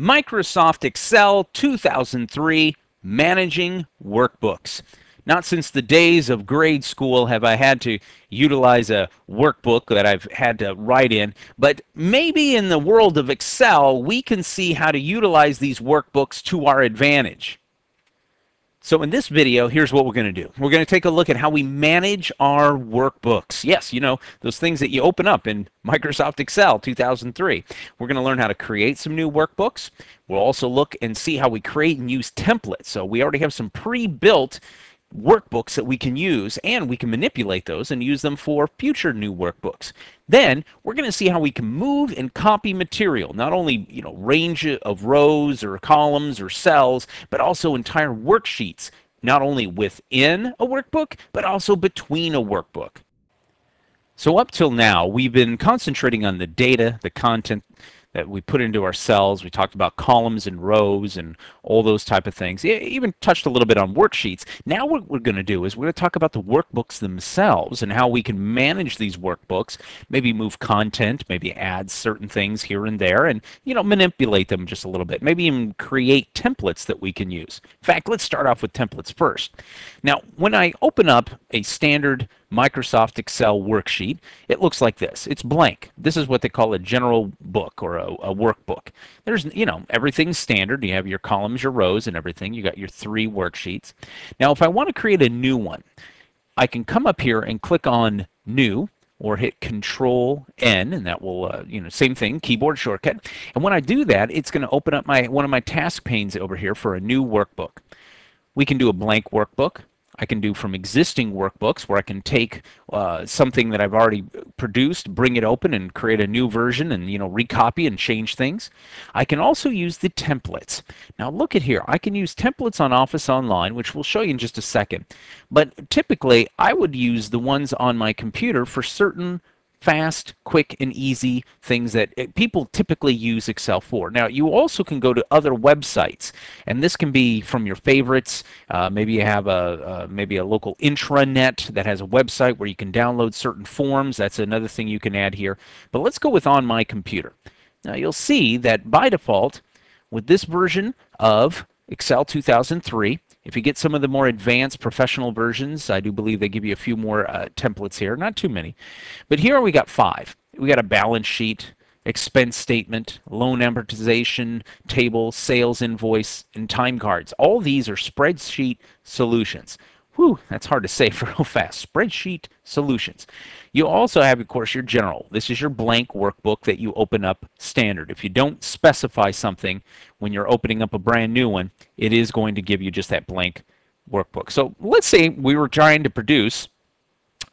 Microsoft Excel 2003 Managing Workbooks. Not since the days of grade school have I had to utilize a workbook that I've had to write in, but maybe in the world of Excel, we can see how to utilize these workbooks to our advantage. So in this video, here's what we're going to do. We're going to take a look at how we manage our workbooks. Yes, you know, those things that you open up in Microsoft Excel 2003. We're going to learn how to create some new workbooks. We'll also look and see how we create and use templates. So we already have some pre-built workbooks that we can use, and we can manipulate those and use them for future new workbooks. Then we're going to see how we can move and copy material, not only range of rows or columns or cells, but also entire worksheets, not only within a workbook but also between a workbook. So up till now we've been concentrating on the data, the content that we put into our cells. We talked about columns and rows and all those type of things. Even touched a little bit on worksheets. Now what we're going to do is we're going to talk about the workbooks themselves and how we can manage these workbooks, maybe move content, maybe add certain things here and there, and manipulate them just a little bit. Maybe even create templates that we can use. In fact, let's start off with templates first. Now, when I open up a standard Microsoft Excel worksheet, it looks like this. It's blank. This is what they call a general book or a workbook. There's, everything's standard. You have your columns, your rows, and everything. You got your 3 worksheets. Now, if I want to create a new one, I can come up here and click on New, or hit Control N, and that will, same thing, keyboard shortcut. And when I do that, it's going to open up one of my task panes over here for a new workbook. We can do a blank workbook. I can do from existing workbooks where I can take something that I've already produced, bring it open and create a new version and recopy and change things. I can also use the templates. Now look at here. I can use templates on Office Online, which we'll show you in just a second. But typically I would use the ones on my computer for certain fast, quick, and easy things that people typically use Excel for. Now, you also can go to other websites, and this can be from your favorites. Maybe you have maybe a local intranet that has a website where you can download certain forms. That's another thing you can add here. But let's go with On My Computer. Now, you'll see that by default, with this version of Excel 2003, if you get some of the more advanced professional versions, I do believe they give you a few more templates here, not too many. But here we got 5. We got a balance sheet, expense statement, loan amortization table, sales invoice, and time cards. All these are spreadsheet solutions. Whew, that's hard to say for real fast. Spreadsheet solutions. You also have, of course, your general. This is your blank workbook that you open up standard. If you don't specify something when you're opening up a brand new one, it is going to give you just that blank workbook. So let's say we were trying to produce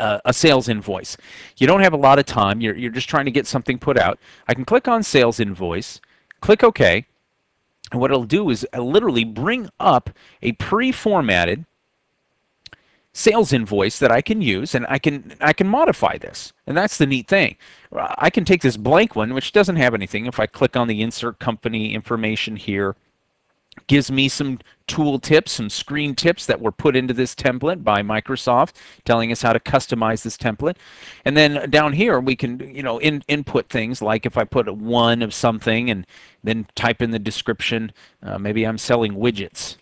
a sales invoice. You don't have a lot of time. You're just trying to get something put out. I can click on sales invoice, click OK, and what it'll do is literally bring up a pre-formatted sales invoice that I can use, and I can modify this. And that's the neat thing. I can take this blank one, which doesn't have anything. If I click on the insert company information here, gives me some tool tips, some screen tips that were put into this template by Microsoft, telling us how to customize this template. And then down here we can input things like if I put a 1 of something and then type in the description, maybe I'm selling widgets.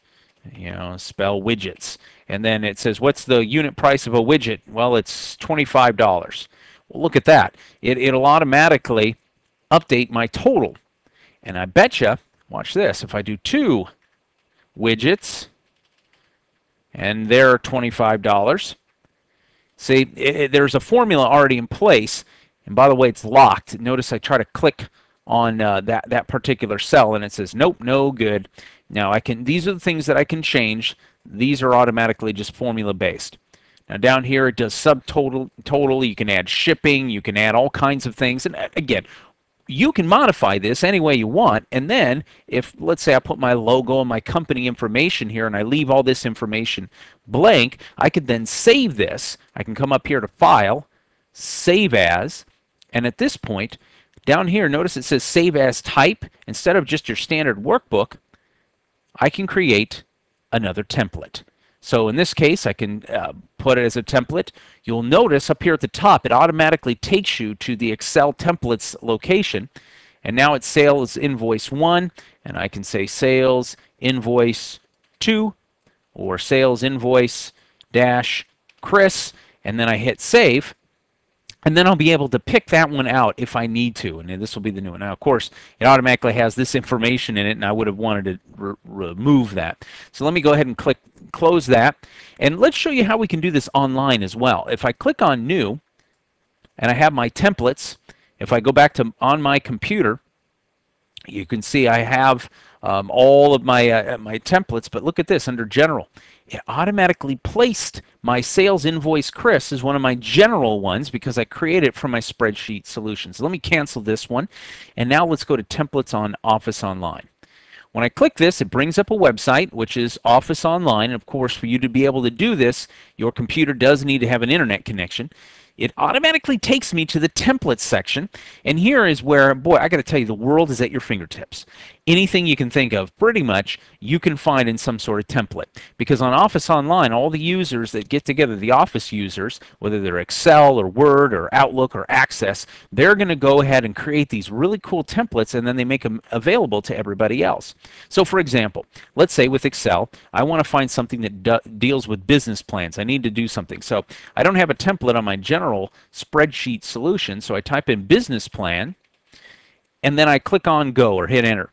Spell widgets. And then it says, what's the unit price of a widget? Well, it's $25. Well, look at that. It'll automatically update my total. And I betcha, watch this, if I do 2 widgets, and they're $25, see, there's a formula already in place. And by the way, it's locked. Notice I try to click on that particular cell, and it says, nope, no good. Now these are the things that I can change. These are automatically just formula based. Now down here it does subtotal, total. You can add shipping, you can add all kinds of things. And again, you can modify this any way you want. And then if, let's say I put my logo and my company information here and I leave all this information blank, I could then save this. I can come up here to File, Save As, and at this point, down here, notice it says Save As Type. Instead of just your standard workbook, I can create another template. So in this case, I can put it as a template. You'll notice up here at the top, it automatically takes you to the Excel templates location. And now it's sales invoice 1, and I can say sales invoice 2 or sales invoice dash Chris, and then I hit save. And then I'll be able to pick that one out if I need to. And this will be the new one. Now, of course, it automatically has this information in it, and I would have wanted to remove that. So let me go ahead and click close that. And let's show you how we can do this online as well. If I click on New, and I have my templates, if I go back to on my computer, you can see I have all of my my templates, but look at this under General. It automatically placed my sales invoice Chris as one of my general ones because I created it from my spreadsheet solutions. So let me cancel this one, and now let's go to templates on Office Online. When I click this, it brings up a website, which is Office Online. And of course, for you to be able to do this, your computer does need to have an internet connection. It automatically takes me to the templates section, and here is where, boy, I got to tell you, the world is at your fingertips. Anything you can think of, pretty much, you can find in some sort of template. Because on Office Online, all the users that get together, the Office users, whether they're Excel or Word or Outlook or Access, they're going to go ahead and create these really cool templates, and then they make them available to everybody else. So, for example, let's say with Excel, I want to find something that deals with business plans. I need to do something. So I don't have a template on my general spreadsheet solution, so I type in business plan, and then I click on go or hit enter.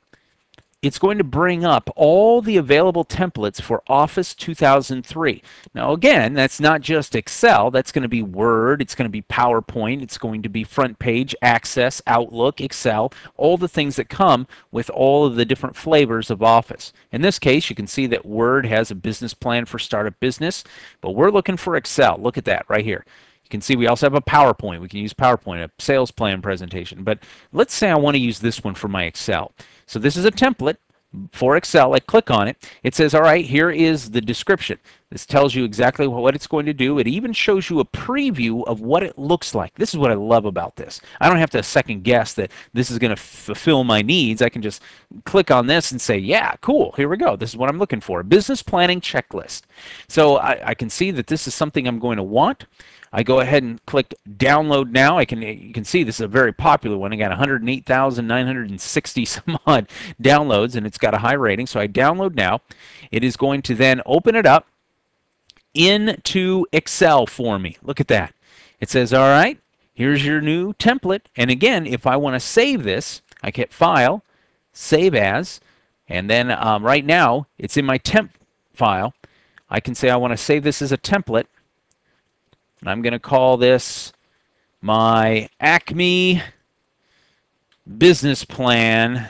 It's going to bring up all the available templates for Office 2003. Now again, that's not just Excel, that's going to be Word, it's going to be PowerPoint, it's going to be front page, Access, Outlook, Excel, all the things that come with all of the different flavors of Office. In this case, you can see that Word has a business plan for startup business, but we're looking for Excel. Look at that right here. You can see we also have a PowerPoint. We can use PowerPoint, a sales plan presentation. But let's say I want to use this one for my Excel. So this is a template for Excel. I click on it. It says, all right, here is the description. This tells you exactly what it's going to do. It even shows you a preview of what it looks like. This is what I love about this. I don't have to second guess that this is going to fulfill my needs. I can just click on this and say, yeah, cool, here we go. This is what I'm looking for. A business planning checklist. So I can see that this is something I'm going to want. I go ahead and click download now. You can see this is a very popular one. I got 108,960 some odd downloads, and it's got a high rating. So I download now. It is going to then open it up into Excel for me. Look at that. It says, all right, here's your new template. And again, if I want to save this, I hit File, Save As, and then right now it's in my temp file. I can say I want to save this as a template. And I'm going to call this my Acme business plan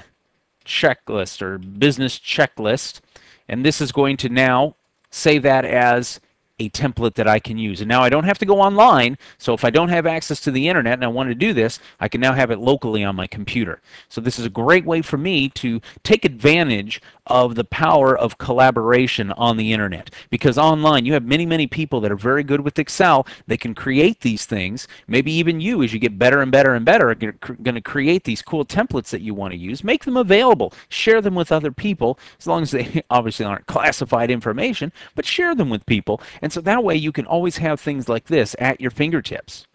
checklist or business checklist. And this is going to now save that as a template that I can use. And now I don't have to go online, so if I don't have access to the internet and I want to do this, I can now have it locally on my computer. So this is a great way for me to take advantage of the power of collaboration on the internet. Because online you have many people that are very good with Excel. They can create these things. Maybe even you, as you get better and better and better, are going to create these cool templates that you want to use. Make them available. Share them with other people, as long as they obviously aren't classified information, but share them with people. And so that way you can always have things like this at your fingertips.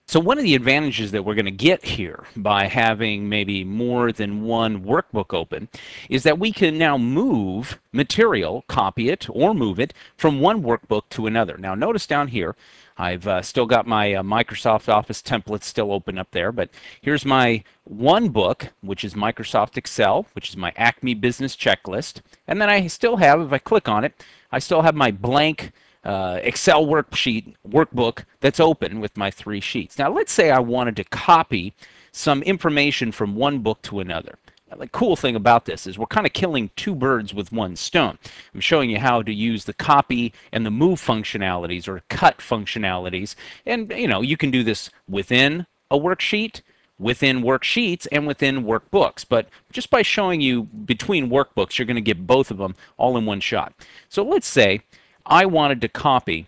So one of the advantages that we're going to get here by having maybe more than one workbook open is that we can now move material, copy it, or move it from one workbook to another. Now notice down here, I've still got my Microsoft Office templates still open up there, but here's my one book, which is Microsoft Excel, which is my Acme Business Checklist. And then I still have, if I click on it, I still have my blank Excel workbook that's open with my 3 sheets. Now let's say I wanted to copy some information from one book to another. Now, the cool thing about this is we're kind of killing 2 birds with 1 stone. I'm showing you how to use the copy and the move functionalities or cut functionalities, and you can do this within a worksheet, within worksheets, and within workbooks. But just by showing you between workbooks, you're going to get both of them all in one shot. So let's say I wanted to copy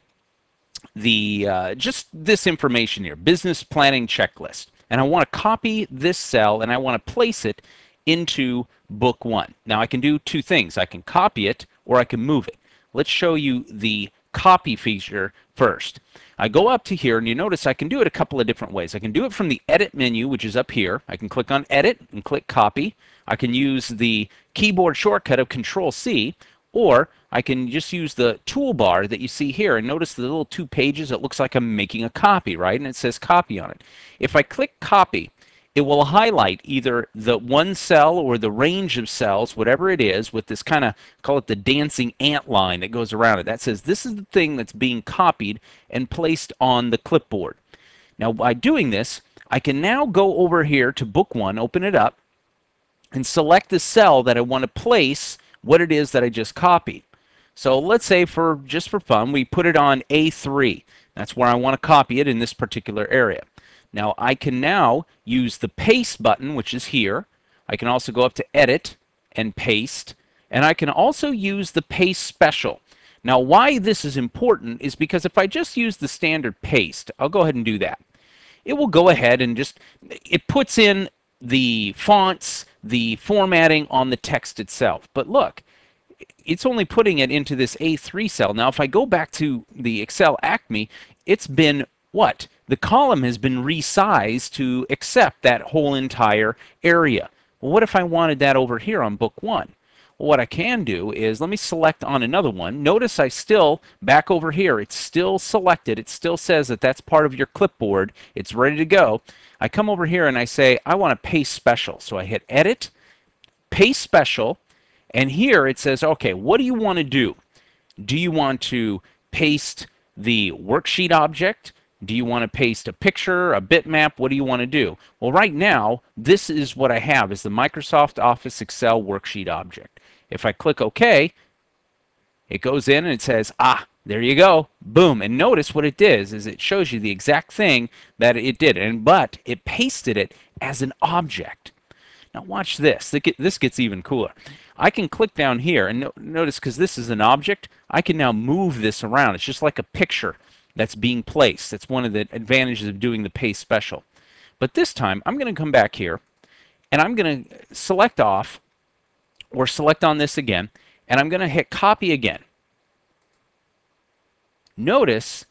the just this information here, business planning checklist, and I want to copy this cell and I want to place it into book 1. Now I can do 2 things. I can copy it or I can move it. Let's show you the copy feature first. I go up to here, and you notice I can do it a couple of different ways. I can do it from the Edit menu, which is up here. I can click on Edit and click Copy. I can use the keyboard shortcut of Control-C, or I can just use the toolbar that you see here. And notice the little 2 pages, it looks like I'm making a copy, right? And it says Copy on it. If I click Copy, it will highlight either the one cell or the range of cells, whatever it is, with this kind of, call it the dancing ant line that goes around it. That says this is the thing that's being copied and placed on the clipboard. Now, by doing this, I can now go over here to Book 1, open it up, and select the cell that I want to place what it is that I just copied. So let's say, just for fun, we put it on A3. That's where I want to copy it in this particular area. Now I can now use the Paste button, which is here. I can also go up to Edit and Paste, and I can also use the Paste Special. Now why this is important is because if I just use the standard paste, I'll go ahead and do that. It will go ahead and it puts in the fonts, the formatting on the text itself. But look, it's only putting it into this A3 cell. Now if I go back to the Excel Acme, it's been what? The column has been resized to accept that whole entire area. Well, what if I wanted that over here on Book 1? Well, what I can do is, let me select on another one. Notice I still, back over here, it's still selected. It still says that that's part of your clipboard. It's ready to go. I come over here and I say, I want to paste special. So I hit Edit, Paste Special, and here it says, okay, what do you want to do? Do you want to paste the worksheet object? Do you want to paste a picture, a bitmap? What do you want to do? Well, right now, this is what I have, is the Microsoft Office Excel worksheet object. If I click OK, it goes in and it says, there you go, boom. And notice what it does is it shows you the exact thing that it did, but it pasted it as an object. Now watch this. This gets even cooler. I can click down here, and notice, because this is an object, I can now move this around. It's just like a picture that's being placed. That's one of the advantages of doing the Paste Special. But this time, I'm going to come back here, and I'm going to select off, or select on this again, and I'm going to hit Copy again. Notice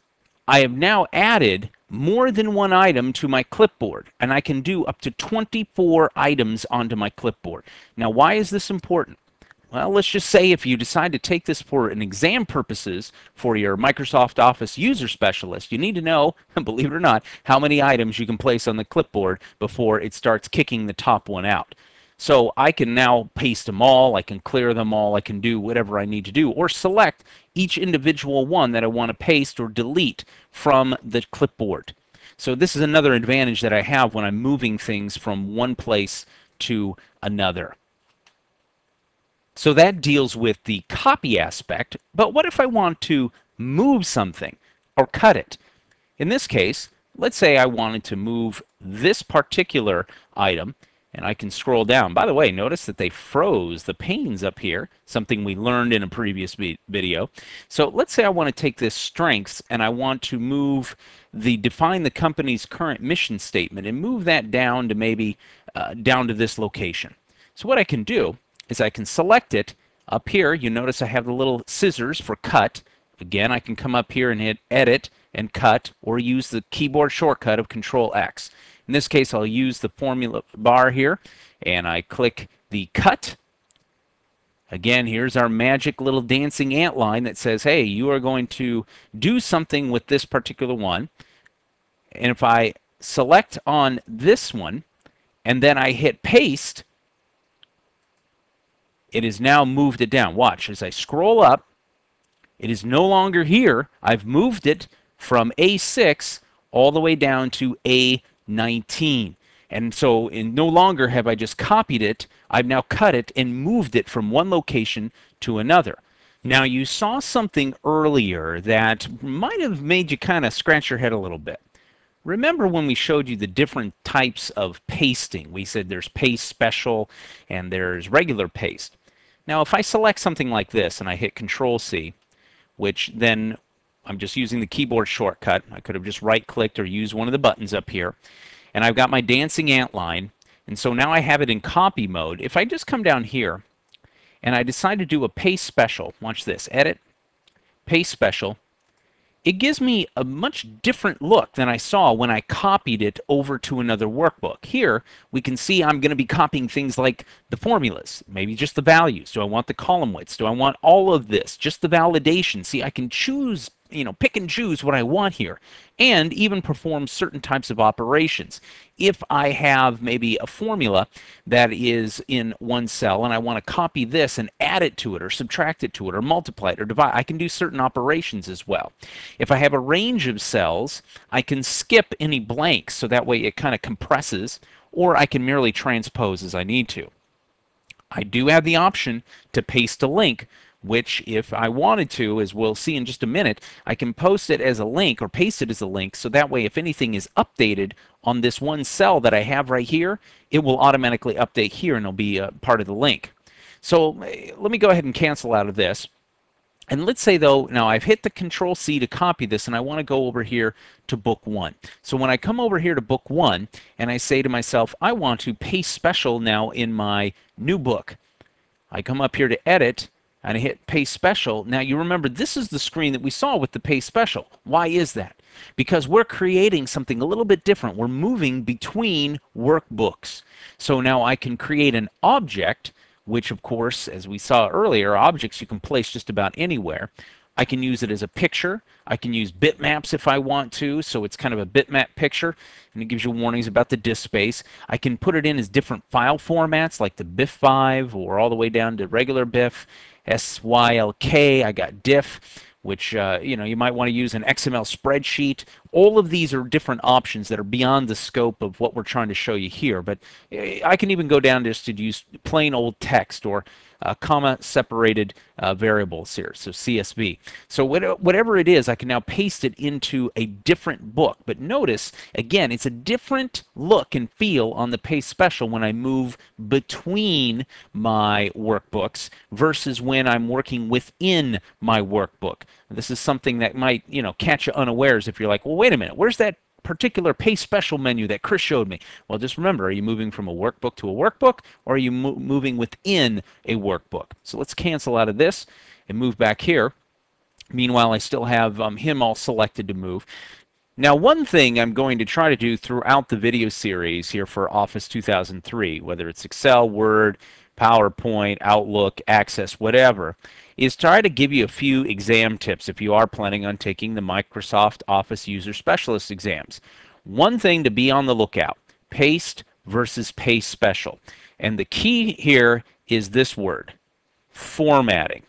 I have now added more than one item to my clipboard, and I can do up to 24 items onto my clipboard. Now, why is this important? Well, let's just say if you decide to take this for an exam purposes for your Microsoft Office user specialist, you need to know, believe it or not, how many items you can place on the clipboard before it starts kicking the top one out. So I can now paste them all, I can clear them all, I can do whatever I need to do, or select each individual one that I want to paste or delete from the clipboard. So this is another advantage that I have when I'm moving things from one place to another. So that deals with the copy aspect, but what if I want to move something or cut it? In this case, let's say I wanted to move this particular item, and I can scroll down. By the way, notice that they froze the panes up here, something we learned in a previous video. So let's say I want to take this strengths and I want to move define the company's current mission statement and move that down to maybe down to this location. So what I can do is I can select it up here. You notice I have the little scissors for cut. Again, I can come up here and hit Edit and Cut, or use the keyboard shortcut of Control-X. In this case, I'll use the formula bar here, and I click the Cut. Again, here's our magic little dancing ant line that says, hey, you are going to do something with this particular one. And if I select on this one, and then I hit Paste, it has now moved it down. Watch, as I scroll up, it is no longer here. I've moved it from A6 all the way down to A19. And so no longer have I just copied it, I've now cut it and moved it from one location to another. Now you saw something earlier that might have made you kind of scratch your head a little bit. Remember when we showed you the different types of pasting? We said there's paste special and there's regular paste. Now if I select something like this and I hit Control-C, which then I'm just using the keyboard shortcut. I could have just right-clicked or used one of the buttons up here. And I've got my dancing ant line. And so now I have it in copy mode. If I just come down here and I decide to do a paste special, watch this, Edit, Paste Special, it gives me a much different look than I saw when I copied it over to another workbook. Here, we can see I'm going to be copying things like the formulas, maybe just the values. Do I want the column widths? Do I want all of this? Just the validation. See, I can choose, pick and choose what I want here, and even perform certain types of operations. If I have maybe a formula that is in one cell and I want to copy this and add it to it or subtract it to it or multiply it or divide, I can do certain operations as well. If I have a range of cells, I can skip any blanks so that way it kind of compresses, or I can merely transpose as I need to. I do have the option to paste a link, which if I wanted to, as we'll see in just a minute, I can post it as a link or paste it as a link, so that way if anything is updated on this one cell that I have right here, it will automatically update here and it'll be a part of the link. So let me go ahead and cancel out of this. And let's say though, now I've hit the Control C to copy this and I want to go over here to book 1. So when I come over here to book 1 and I say to myself, I want to paste special now in my new book. I come up here to edit and I hit paste special. Now you remember this is the screen that we saw with the paste special. Why is that? Because we're creating something a little bit different. We're moving between workbooks. So now I can create an object, which of course, as we saw earlier, objects you can place just about anywhere. I can use it as a picture. I can use bitmaps if I want to, so it's kind of a bitmap picture, and it gives you warnings about the disk space. I can put it in as different file formats, like the BIF5 or all the way down to regular BIF, SYLK. I got diff, which you might want to use an XML spreadsheet. All of these are different options that are beyond the scope of what we're trying to show you here. But I can even go down just to use plain old text or comma-separated variables here, so CSV. So whatever it is, I can now paste it into a different book. But notice, again, it's a different look and feel on the Paste Special when I move between my workbooks versus when I'm working within my workbook. This is something that might, catch you unawares if you're like, well, wait a minute, where's that particular Paste Special menu that Chris showed me? Well, just remember, are you moving from a workbook to a workbook, or are you moving within a workbook? So let's cancel out of this and move back here. Meanwhile, I still have him all selected to move. Now, one thing I'm going to try to do throughout the video series here for Office 2003, whether it's Excel, Word, PowerPoint, Outlook, Access, whatever, is try to give you a few exam tips if you are planning on taking the Microsoft Office User Specialist exams. One thing to be on the lookout: paste versus paste special. And the key here is this word: formatting.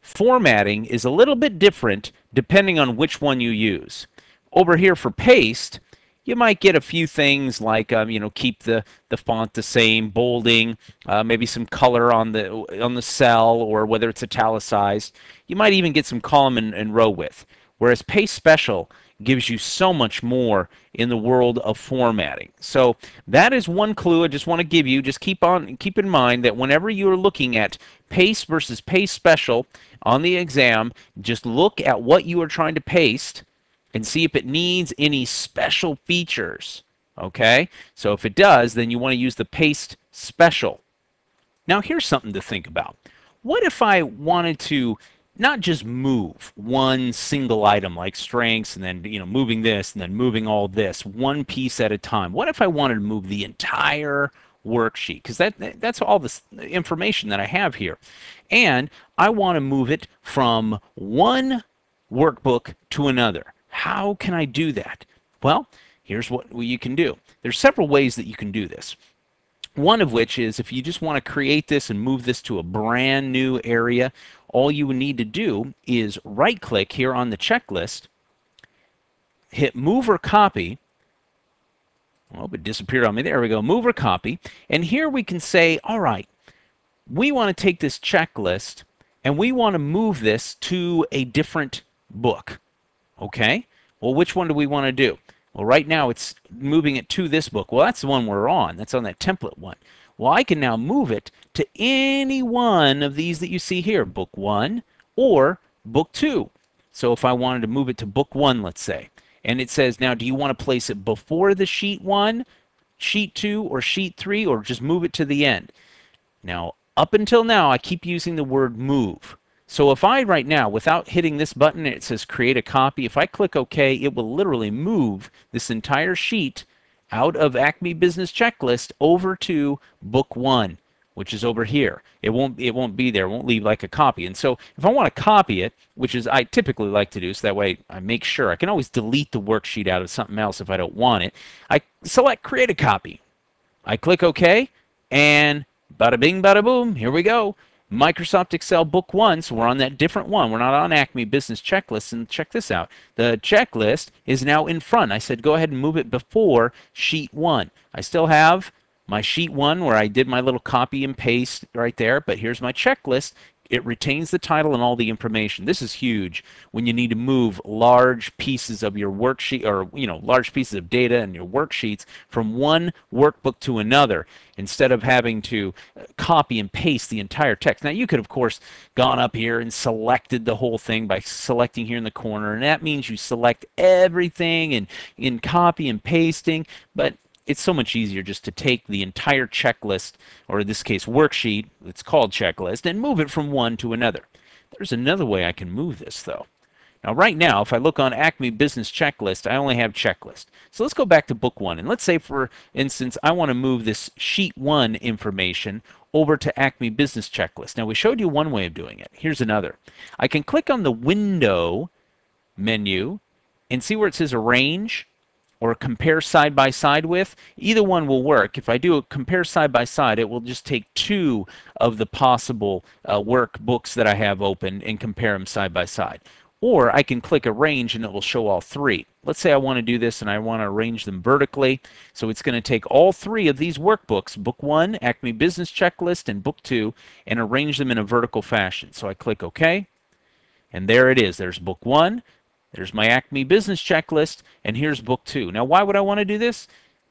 Formatting is a little bit different depending on which one you use. Over here for paste, you might get a few things like, keep the font the same, bolding, maybe some color on the cell, or whether it's italicized. You might even get some column and row width. Whereas Paste Special gives you so much more in the world of formatting. So that is one clue I just want to give you. Just keep in mind that whenever you're looking at Paste versus Paste Special on the exam, just look at what you are trying to paste and see if it needs any special features. Okay? So if it does, then you want to use the Paste Special. Now here's something to think about. What if I wanted to not just move one single item like strengths and then moving this and then moving all this one piece at a time? What if I wanted to move the entire worksheet? Because that's all this information that I have here. And I want to move it from one workbook to another. How can I do that? Well, here's what you can do. There's several ways that you can do this. One of which is if you just want to create this and move this to a brand new area, all you would need to do is right-click here on the checklist, hit Move or Copy. Oh, it disappeared on me. There we go. Move or Copy. And here we can say, all right, we want to take this checklist and we want to move this to a different book. Okay? Well, which one do we want to do? Well, right now it's moving it to this book. Well, that's the one we're on. That's on that template one. Well, I can now move it to any one of these that you see here, Book 1 or Book 2. So if I wanted to move it to Book 1, let's say, and it says, now, do you want to place it before the Sheet 1, Sheet 2, or Sheet 3, or just move it to the end? Now, up until now, I keep using the word move. So if I right now, without hitting this button, it says create a copy. If I click OK, it will literally move this entire sheet out of Acme Business Checklist over to Book 1, which is over here. It won't be there. It won't leave like a copy. And so if I want to copy it, which is I typically like to do, so that way I make sure I can always delete the worksheet out of something else if I don't want it. I select create a copy. I click OK, and bada bing, bada boom, here we go. Microsoft Excel Book 1, so we're on that different one. We're not on Acme Business Checklist, and check this out. The checklist is now in front. I said go ahead and move it before Sheet 1. I still have my Sheet 1 where I did my little copy and paste right there, but here's my checklist. It retains the title and all the information. This is huge when you need to move large pieces of your worksheet, or large pieces of data in your worksheets from one workbook to another, instead of having to copy and paste the entire text. Now you could of course gone up here and selected the whole thing by selecting here in the corner, and that means you select everything and in copy and pasting, but it's so much easier just to take the entire checklist, or in this case worksheet, it's called checklist, and move it from one to another. There's another way I can move this though. Now right now, if I look on Acme Business Checklist, I only have checklist. So let's go back to Book 1, and let's say for instance I want to move this Sheet 1 information over to Acme Business Checklist. Now we showed you one way of doing it. Here's another. I can click on the Window menu and see where it says Arrange or compare side by side with. Either one will work. If I do a compare side by side, it will just take two of the possible workbooks that I have open and compare them side by side. Or I can click arrange and it will show all three. Let's say I want to do this and I want to arrange them vertically. So it's going to take all three of these workbooks, Book 1, Acme Business Checklist, and Book 2, and arrange them in a vertical fashion. So I click OK, and there it is. There's Book 1. There's my Acme Business Checklist, and here's Book 2. Now, why would I want to do this?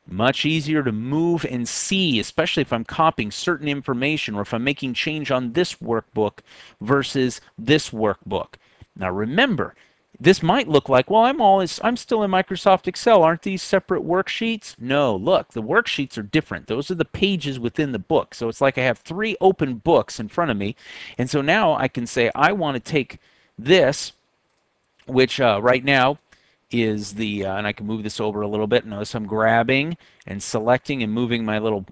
Much easier to move and see, especially if I'm copying certain information or if I'm making change on this workbook versus this workbook. Now, remember, this might look like, well, I'm still in Microsoft Excel. Aren't these separate worksheets? No, look, the worksheets are different. Those are the pages within the book. So it's like I have three open books in front of me. And so now I can say I want to take this, which right now is the, and I can move this over a little bit. Notice I'm grabbing and selecting and moving my little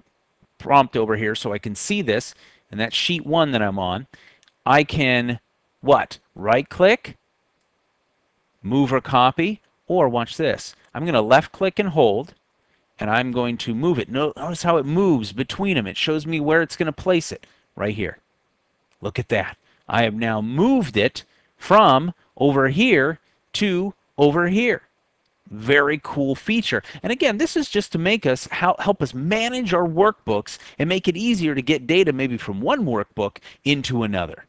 prompt over here so I can see this, and that's Sheet 1 that I'm on. I can, what? Right click, move or copy, or watch this. I'm going to left click and hold, and I'm going to move it. Notice how it moves between them. It shows me where it's going to place it right here. Look at that. I have now moved it from over here to over here. Very cool feature. And again, this is just to make us help us manage our workbooks and make it easier to get data maybe from one workbook into another.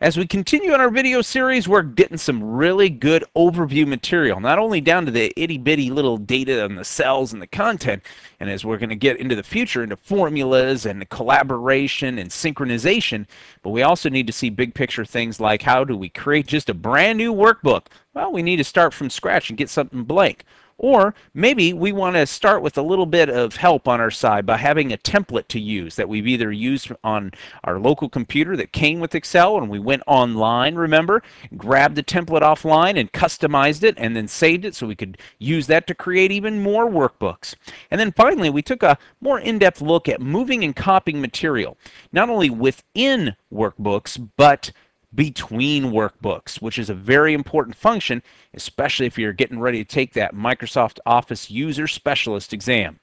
As we continue on our video series, we're getting some really good overview material, not only down to the itty-bitty little data on the cells and the content, and as we're going to get into the future, into formulas and collaboration and synchronization, but we also need to see big picture things like how do we create just a brand new workbook? Well, we need to start from scratch and get something blank. Or maybe we want to start with a little bit of help on our side by having a template to use that we've either used on our local computer that came with Excel, and we went online, remember, grabbed the template offline and customized it and then saved it so we could use that to create even more workbooks. And then finally, we took a more in-depth look at moving and copying material, not only within workbooks, but between workbooks, which is a very important function, especially if you're getting ready to take that Microsoft Office User Specialist exam.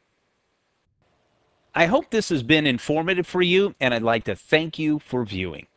I hope this has been informative for you, and I'd like to thank you for viewing.